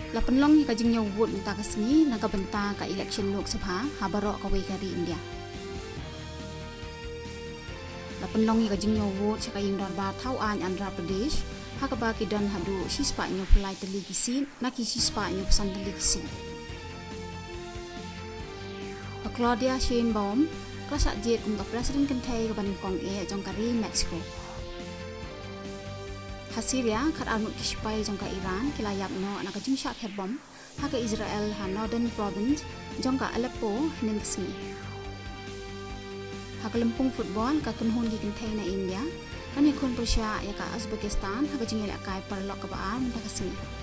Lapan long ka jing nyawut nta kasni nagabanta ka election Lok Sabha habaro ka kari India. Lapan long ka jing nyawut sa kayong darbar tauan Andhra Pradesh hakaba kidan hadu sispa nyo pelai teligisi naki sispa nyo pesan teligisi. Claudia Sheinbaum klasak jet kung ka presiden kentai ka banikong jong kari Mexico. Hasiria kat armut kispai jong ka Iran kilayap no nakajing syak herbom haka Israel ha Northern Province jong ka Aleppo nin kesni. Haka lempung football ka kunhun gi kentai na India kan ikun Persia ya ka Uzbekistan haka jing ilak kai parlok ka baan ta kesni.